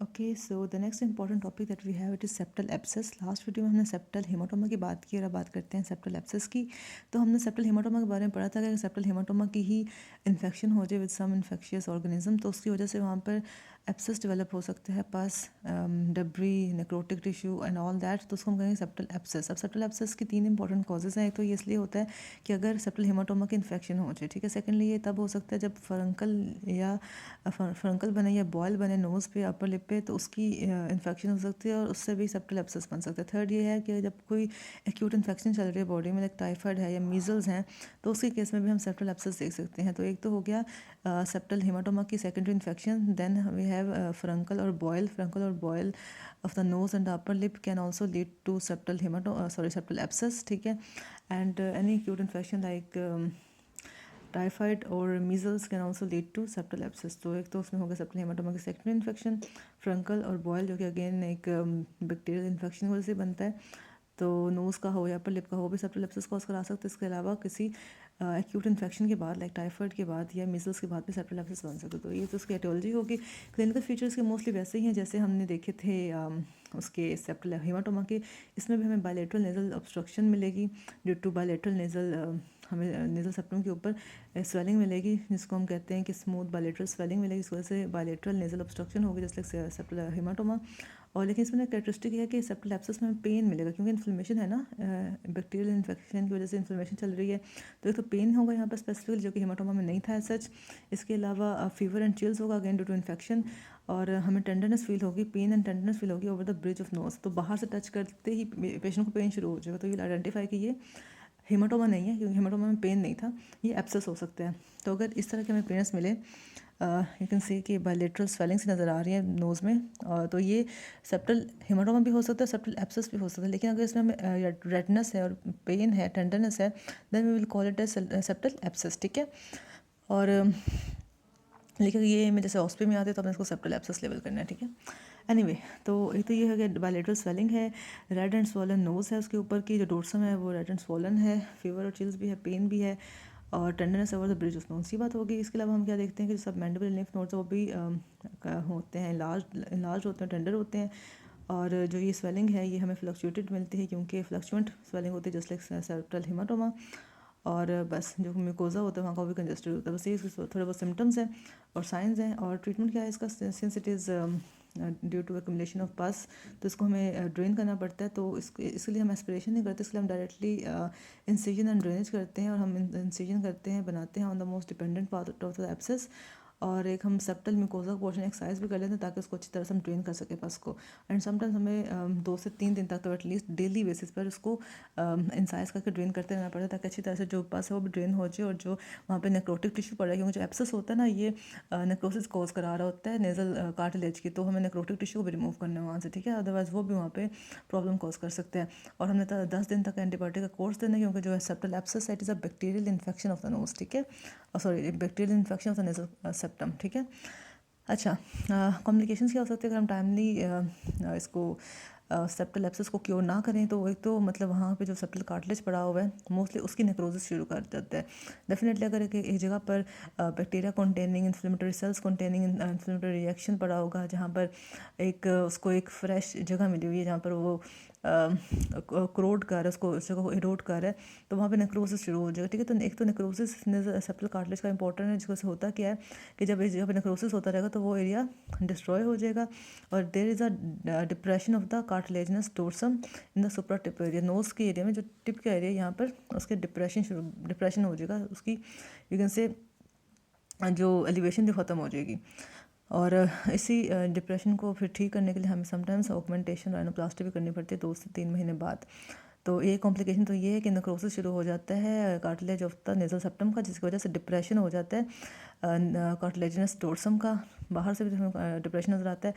Okay, so the next important topic that we have it is septal abscess. Last video में हमने septal haematoma की बात की और अब बात करते हैं सेप्टल एब्सेस की। तो हमने सेप्टल हेमाटोमा के बारे में पढ़ा था कि अगर सेप्टल हेमाटोमा की ही इन्फेक्शन हो जाए विद सम इन्फेक्शियस ऑर्गेनिज्म तो उसकी वजह से वहाँ पर एब्सेस डेवलप हो सकते हैं, pus debris, necrotic tissue and all that, तो उसको हम कहेंगे सेप्टल एब्सेस। अब सेप्टल एब्सेस की तीन इंपॉर्टेंट कॉजेज हैं। एक तो ये इसलिए होता है कि अगर सेप्टल हेमाटोमा की इन्फेक्शन हो जाए, ठीक है। सेकेंडली ये तब हो सकता है जब फरंकल या फरंकल बने या बॉयल बने नोज़ पे, अपर लिप पे, तो उसकी इन्फेक्शन हो सकती है और उससे भी सेप्टल एब्सेस बन सकता है। थर्ड ये है कि जब कोई एक्यूट इन्फेक्शन चल रही है बॉडी में, लाइक टाइफाइड है या मीजल्स हैं, तो उसके केस में भी हम सेप्टल एब्सेस देख सकते हैं। तो एक तो हो गया सेप्टल हेमाटोमा की secondary infection, then we have furuncle और boil of the nose and the upper lip can also lead to septal abscess, ठीक है। And any acute infection like typhoid और measles can also lead to septal abscess. तो एक तो उसमें होगा septal haematoma की सेकेंडरी इन्फेक्शन, फ्रंकल और बॉयल जो कि अगेन एक बैक्टीरियल इन्फेक्शन की वजह से बनता है, तो नोज़ का हो या अपर लिप का हो भी सेप्टल एब्सेस कॉज करा सकते हैं। इसके अलावा किसी एक्यूट इन्फेक्शन के बाद लाइक टाइफाइड के बाद या मीजल्स के बाद भी सेप्टल एब्सेस बन सकते हैं। तो ये तो उसकी एटियोलॉजी होगी। क्लिनिकल फीचर्स के मोस्टली वैसे ही हैं जैसे हमने देखे थे उसके सेप्टल हेमाटोमा के। इसमें भी हमें बायलेटरल नेजल ऑब्स्ट्रक्शन मिलेगी ड्यू टू बायलेटरल नेजल, हमें नेजल सेप्टम के ऊपर स्वेलिंग मिलेगी जिसको हम कहते हैं कि स्मूथ बायलेटरल स्वेलिंग मिलेगी। इस वजह से बायलेटरल नेजल ऑब्स्ट्रक्शन होगी जैसे सेप्टल हेमाटोमा। और लेकिन इसमें कैरेक्टरिस्टिक है कि सेप्टल एब्सेस में पेन मिलेगा क्योंकि इन्फ्लेमेशन है ना, बैक्टीरियल इन्फेक्शन की वजह से इन्फ्लेमेशन चल रही है। तो एक तो पेन होगा यहाँ पर स्पेसिफिकली जो कि हेमाटोमा में नहीं था सच। इसके अलावा फीवर एंड चिल्स होगा अगेन ड्यू टू इन्फेक्शन, और हमें टेंडरनेस फील होगी, पेन एंड टेंडरनेस फील होगी over the bridge of nose. तो बाहर से टच करते ही पेशेंट को पेन शुरू हो जाएगा, तो ये आइडेंटिफाई कि ये हेमाटोमा नहीं है क्योंकि हेमाटोमा में पेन नहीं था, ये एब्सेस हो सकता है। तो अगर इस तरह के हमें पेन्स मिले, यू कैन से कि बायलेटरल स्वेलिंग से नज़र आ रही है नोज़ में, तो ये सेप्टल हेमाटोमा भी हो सकता है, सेप्टल एब्सेस भी हो सकता है। लेकिन अगर इसमें हमें रेडनेस है और पेन है, टेंडरनेस है, then we will call it as septal abscess, ठीक है। और लेकिन ये में जैसे ऑस्पे में आते हैं तो अपने इसको सेप्टल एब्सेस लेवल करना है, ठीक है। एनीवे, तो एक तो ये है कि बायलेटरल स्वेलिंग है, रेड एंड स्वॉलन नोज़ है, उसके ऊपर की जो डोर्सम है वो रेड एंड स्वॉलन है, फीवर और चिल्स भी है, पेन भी है, और tenderness over the bridge of nose, ये बात होगी। इसके अलावा हम क्या देखते हैं कि जो सब मैंडिबल लिम्फ नोड्स है वो भी होते हैं, लार्ज होते हैं, टेंडर होते हैं। और जो ये स्वेलिंग है ये हमें फ्लक्चुएटेड मिलती है क्योंकि फ्लक्चुएंट स्वेलिंग होती है जस्ट लाइक सेप्टल हेमाटोमा। और बस जो म्यूकोजा होता है वहाँ का भी कंजेस्टेड होता है। बस ये इसके थोड़े बहुत सिम्टम्स हैं और साइंस हैं। और ट्रीटमेंट क्या है इसका, since it is due to accumulation of pus, तो इसको हमें ड्रेन करना पड़ता है। तो इसके लिए हम एस्पिरेशन नहीं करते, इसलिए हम डायरेक्टली इंसिजन एंड ड्रेनेज करते हैं, और हम इंसिजन करते हैं, बनाते हैं on the most dependent part of the abscess. और एक हम सेप्टल म्यूकोजा पोर्शन एक्सरसाइज भी कर लेते हैं ताकि उसको अच्छी तरह से हम ड्रेन कर सकें पस को। एंड समटाइम्स हमें 2 से 3 दिन तक तो एटलीस्ट डेली बेसिस पर उसको इंसाइज करके ड्रेन करते रहना पड़ता है ताकि अच्छी तरह से जो पस है वो भी ड्रेन हो जाए, और जो वहाँ पे नेक्रोटिक टिश्यू पड़ा है क्योंकि जो एब्सेस होता है ना ये नेक्रोसिस कॉज करा रहा होता है नेजल कार्टिलेज की, तो हमें नेक्रोटिक टिश्यू को भी रिमूव करना है वहाँ से, ठीक है। अदरवाइज वो भी वहाँ पे प्रॉब्लम कॉज कर सकते हैं। और हमने 10 दिन तक एंटीबायोटिक का कोर्स देना है क्योंकि जो है septal abscess it is a bacterial infection of the nose, ठीक है, sorry bacterial infection of the nasal septum, ठीक है। अच्छा, कॉम्प्लिकेशंस क्या हो सकते हैं अगर हम टाइमली इसको सेप्टल एब्सेस को क्योर ना करें। तो एक तो मतलब वहाँ पे जो सेप्टल कार्टिलेज पड़ा हुआ है मोस्टली उसकी नेक्रोसिस शुरू कर देता है। डेफिनेटली अगर एक जगह पर bacteria containing inflammatory cells containing inflammatory reaction पड़ा होगा जहाँ पर एक उसको एक फ्रेश जगह मिली हुई है जहाँ पर वो क्रोड कर रहा है, उसको उस जगह को इरोड कर रहा है, तो वहाँ पे नेक्रोसिस शुरू हो जाएगा, ठीक है। तो एक तो नेक्रोसिस सेप्टल कार्टिलेज का इंपॉर्टेंट है, जिसको होता क्या है कि जब इस जगह पे नेक्रोसिस होता रहेगा तो वो एरिया डिस्ट्रॉय हो जाएगा, और there is a depression of the cartilaginous dorsum in the supra tip area, nose के एरिया में जो टिप का एरिया यहाँ पर उसके डिप्रेशन हो जाएगा, उसकी यू कैन से जो एलिवेशन जो ख़त्म हो जाएगी। और इसी डिप्रेशन को फिर ठीक करने के लिए हमें समटाइम्स ऑगमेंटेशन राइनोप्लास्टी भी करनी पड़ती है 2 से 3 महीने बाद। तो ये कॉम्प्लिकेशन तो ये है कि नेक्रोसिस शुरू हो जाता है cartilage of the nasal septum का, जिसकी वजह से डिप्रेशन हो जाता है कार्टिलेजिनस डोर्सम का, बाहर से भी हमें डिप्रेशन नज़र आता है,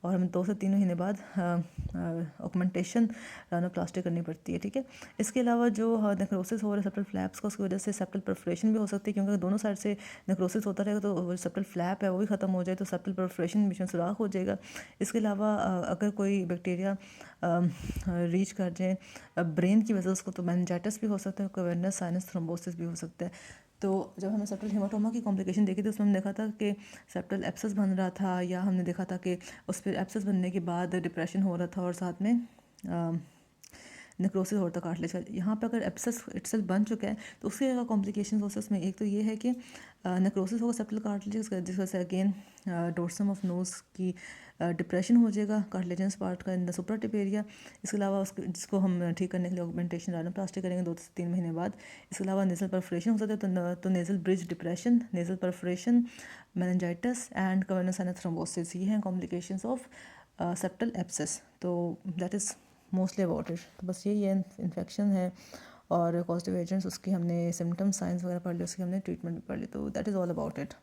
और हमें 2 से 3 महीने बाद ऑगमेंटेशन राइनोप्लास्टी करनी पड़ती है, ठीक है। इसके अलावा जो नेक्रोसिस हो रहा है सेप्टल फ्लैप्स का, उसकी वजह से सेप्टल परफोरेशन भी हो सकती है क्योंकि दोनों साइड से नेक्रोसिस होता रहेगा तो सेप्टल फ्लैप है वो भी ख़त्म हो जाए तो सेप्टल परफोरेशन बीच में सुराख हो जाएगा। इसके अलावा अगर कोई बैक्टीरिया रीच कर जाए ब्रेन की वजह से उसको, तो मेनिंजाइटिस भी हो सकता है, कैवर्नस साइनस थ्रोम्बोसिस भी हो सकता है। तो जब हमने सेप्टल हेमाटोमा की कॉम्प्लिकेशन देखी तो उसमें हमने देखा था कि सेप्टल एब्सेस बन रहा था, या हमने देखा था कि उस पर एब्सेस बनने के बाद डिप्रेशन हो रहा था और साथ में नेक्रोसिस होता कार्टिलेज का। यहाँ पे अगर एब्सेस इटसेल्फ बन चुका है तो उसके क्या कॉम्प्लिकेशन हो सकते हैं उसमें। एक तो ये है कि नेक्रोसिस होगा सेप्टल कार्टिलेज का, जिस वजह से अगेन डोर्सम ऑफ नोज की डिप्रेशन हो जाएगा कार्टिलेजनस पार्ट का इन द सुपरा टिप एरिया। इसके अलावा उसको जिसको हम ठीक करने के लिए ऑगमेंटेशन राइनोप्लास्टी करेंगे 2 से 3 महीने बाद। इसके अलावा नेजल परफोरेशन हो सकता है, तो nasal bridge depression, nasal perforation, meningitis and cavernous sinus thrombosis, ये हैं कॉम्प्लिकेशंस ऑफ सेप्टल एब्सेस। तो that is mostly about it. तो बस यही है, इन्फेक्शन है और पॉजिटिव एजेंट्स, उसकी हमने सिम्टम्स साइंस वगैरह पढ़ ली, उसकी हमने ट्रीटमेंट भी पढ़ ली। तो that is all about it.